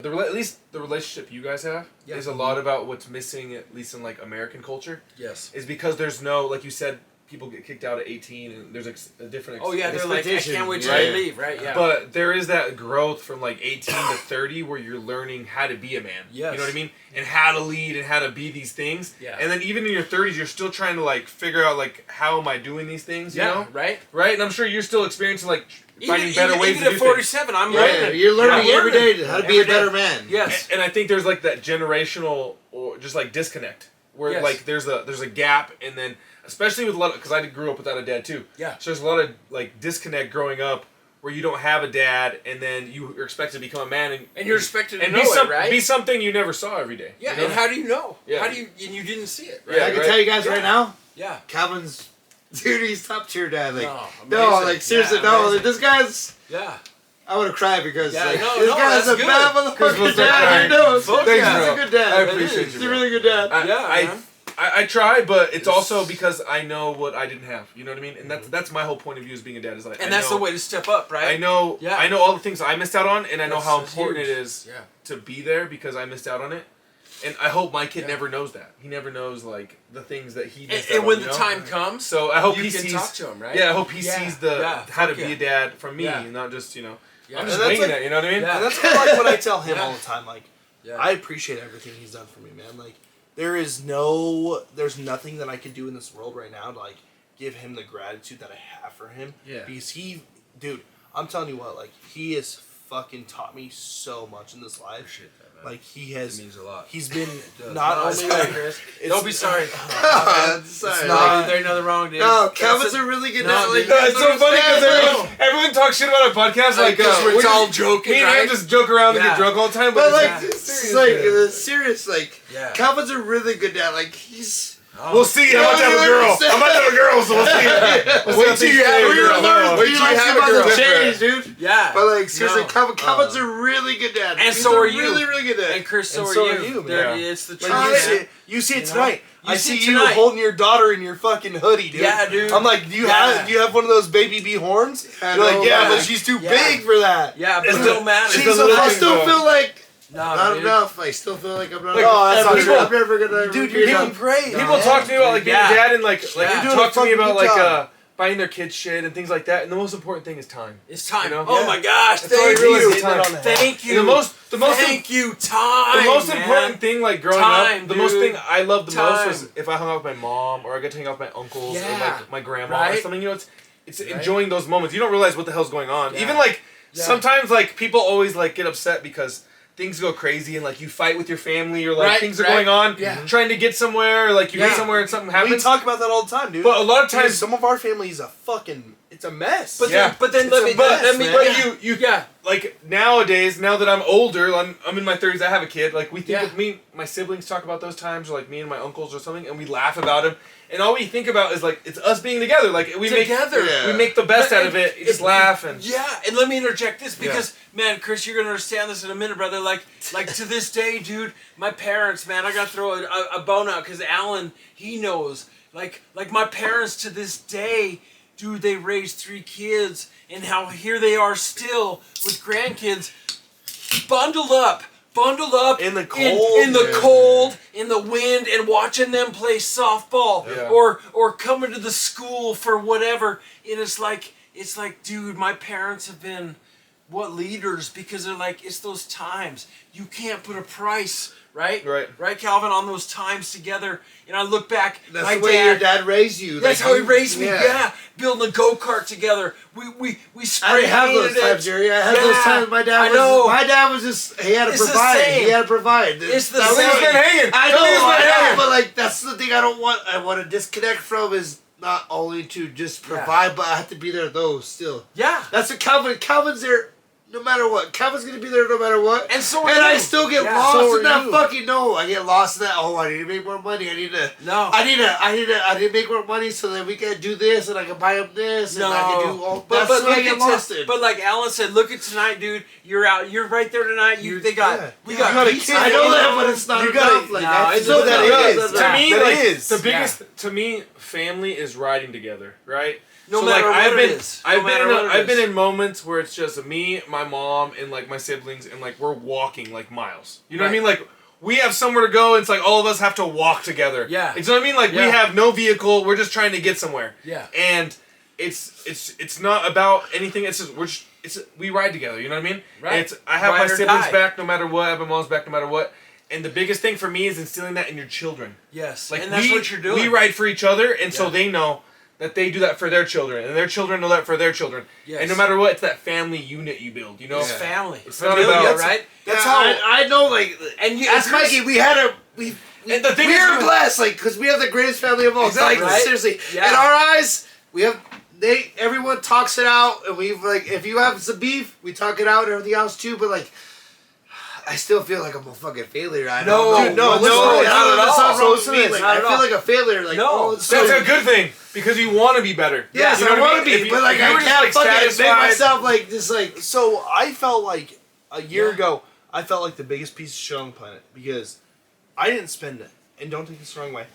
At least the relationship you guys have is a lot about what's missing, at least in like American culture. Yes. Is because there's no, like you said, people get kicked out at 18 and there's a different they're like, I can't wait till they leave, right? Yeah. But there is that growth from like 18 to 30 where you're learning how to be a man. Yes. You know what I mean? And how to lead and how to be these things. Yeah. And then even in your 30s, you're still trying to like figure out like, how am I doing these things, you know? Right? Right? And I'm sure you're still experiencing like finding better ways to do things. Even at 47, I'm learning. You're learning every day how to be a better man. Yes. And I think there's like that generational or just like disconnect where like there's a gap, and then especially with a lot of, because I grew up without a dad too. Yeah. So there's a lot of like disconnect growing up where you don't have a dad, and then you're expected to become a man, and you're expected to and know it, right? Be something you never saw every day. Yeah. You know? And how do you know? Yeah. How do you? And you didn't see it. Right? Yeah, I can tell you guys right now. Yeah. Calvin's, dude, he's top tier dad. Like, no, like seriously, no. Like, this guy's. Yeah. I would have cried because Yeah, like, no, this guy's that's a bad motherfucker dad. He's a good dad. I appreciate you. He's a really good dad. I try, but it's also because I know what I didn't have. You know what I mean? And that's my whole point of view as being a dad. Is like, and that's the way to step up, right? I know all the things I missed out on, and I know how important it is to be there because I missed out on it. And I hope my kid never knows that. He never knows like the things that he missed out on. And when the time comes, so I hope you he can sees. talk to him, right? Yeah, I hope he sees how to be a dad from me, and not just I'm just winging it. You know what I mean? Yeah. And that's like what I tell him all the time. Like, Yeah. I appreciate everything he's done for me, man. Like, there's nothing that I can do in this world right now to like give him the gratitude that I have for him. Yeah. Because dude, I'm telling you what, like, he has fucking taught me so much in this life. Appreciate that, man. Like, he has. It means a lot. He's been not only like. Don't be sorry. Sorry. There's nothing wrong, dude. No, Calvin's a really good dad. Like, It's so funny because everyone talks shit about a podcast like we're all joking, me and right? him just joke around and get drunk all the time. But like, it's serious, like, Calvin's a really good dad. Like, he's. We'll see. I'm about to have a girl. I'm about to have a girl, so we'll see. Wait till you have a girl. Wait till you have a girl. Change, dude. Yeah. But like, seriously, Calvin's a really good dad. And so are you. Really, really good dad. And Chris, so so are are you. man. It's the truth. Like, you see it tonight. I see you tonight. holding your daughter in your fucking hoodie, dude. Yeah, dude. I'm like, do you have one of those baby bee horns? You're like, but she's too big for that. Yeah, but it still matters. I still feel like. No, not enough. I still feel like I'm not. That's not true. I'm never gonna. Dude, you're doing great. People talk to me about like being a dad and like you're doing talk to me about like job. buying their kids shit and things like that. And the most important thing is time. It's time. You know? Oh my gosh! That's all I Thank realize you. is time. Thank you. And the most Thank you. Time. The most man. important thing, like growing Time, up, the most thing I loved the most Time. was if I hung out with my mom or I got to hang out with my uncles or like my grandma or Right? something. You know, it's enjoying those moments. You don't realize what the hell's going on. Even like sometimes like people always like get upset because things go crazy and like you fight with your family or like things are going on, trying to get somewhere, or like you get somewhere and something happens. We talk about that all the time, dude. But a lot of times, some of our family is it's a mess. But then let me like nowadays, now that I'm older, I'm in my 30s, I have a kid. Like we think of my siblings talk about those times, or like me and my uncles or something, and we laugh about them. And all we think about is like it's us being together. Like we make the best out of it. You just laugh and and let me interject this because man, Chris, you're gonna understand this in a minute, brother. Like to this day, dude, my parents, man, I gotta throw a bone out because Alan, he knows. Like my parents to this day, dude, they raised 3 kids, and how here they are still with grandkids, bundled up in the cold, in the wind, and watching them play softball or coming to the school for whatever. And it's like, dude, my parents have been leaders because they're like, it's those times. You can't put a price, right, Calvin, on those times together. And I look back, that's my the way your dad raised you. That's how he raised me. Yeah, building a go-kart together. We spray. I didn't have those times, Jerry. I had those times. My dad was just. He had to provide. He had to provide. It's the same. I know, but like that's the thing I don't want. I want to disconnect from is not only to just provide, but I have to be there though. Still. Yeah. That's what Calvin's there. No matter what, Calvin's gonna be there no matter what. And so I still get lost in that fucking I get lost in that. Oh, I need to make more money. I need to make more money so that we can do this and I can buy them this and I can do all. That's what I get lost in. But like Alan said, look at tonight, dude. You're out. You're right there tonight. We got a kid. I know that, but it's not enough. Like that's so that it is. To me, like the biggest. To me, family is riding together, right? No matter what it is. I've been in moments where it's just me, my mom, and like my siblings, and like we're walking like miles. You know what I mean? Like we have somewhere to go. And it's like all of us have to walk together. Yeah. You know what I mean? Like we have no vehicle. We're just trying to get somewhere. Yeah. And it's not about anything. It's just we ride together. You know what I mean? Right. I have my siblings back no matter what. I have my mom's back no matter what. And the biggest thing for me is instilling that in your children. Yes. Like and that's what you're doing. We ride for each other, and so they know that they do that for their children, and their children know that for their children. Yes. And no matter what, it's that family unit you build. You know, it's family. It's not about right. That's how I know. Like, and as Mikey, we had we are blessed, like, because we have the greatest family of all. Exactly. Like, seriously, in our eyes, we have. Everyone talks it out, and we've like, if you have some beef, we talk it out, and everything else too. But like, I still feel like I'm a fucking failure. No. I feel like a failure. Like, that's a good thing because you want to be better. Yes, I want to be, but like, I can't fucking make myself like just like. So I felt like a year ago, I felt like the biggest piece of shit on the planet because I didn't spend it, and don't take this the wrong way.